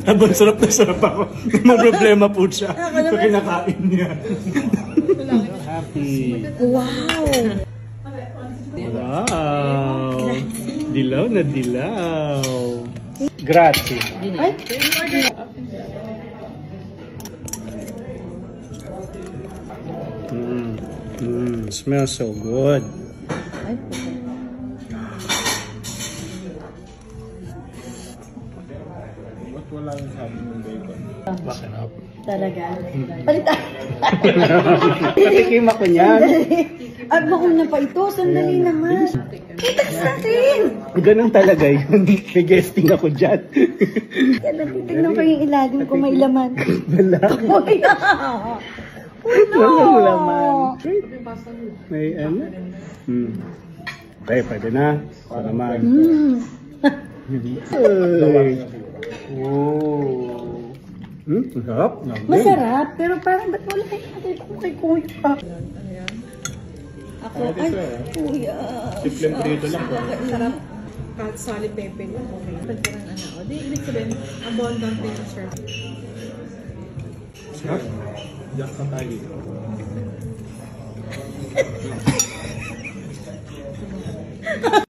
Habang sarap na sarap ako. May problema po siya. Ito kinakain niya. Happy. Wow! Wow! Dilaw na dilaw. Grazie. Ay! Smells so good. Ay. Ba't wala yung sabi ng bacon? Masarap. Talaga. Palitan. Patikim ako niyan. At bakuna pa ito. Sandali naman. Itas natin! Ganun talaga yun. May guesting ako dyan. Kaya titignan ko yung ilalim kung may laman. Wala. Uy! Uy, no! Walang laman. May ano? Okay, pwede na. Para naman. Oh. Masarap. Masarap, pero parang ba't wala kayo kay kuya pa? Ako, ay, kuya. Simpleng prito lang po. Sarap. Kahit solid pepe lang. Okay. Pagkirang ano. O, di, ibig sabihin, abundant din yung serve. Sarap. Jack pa tayo.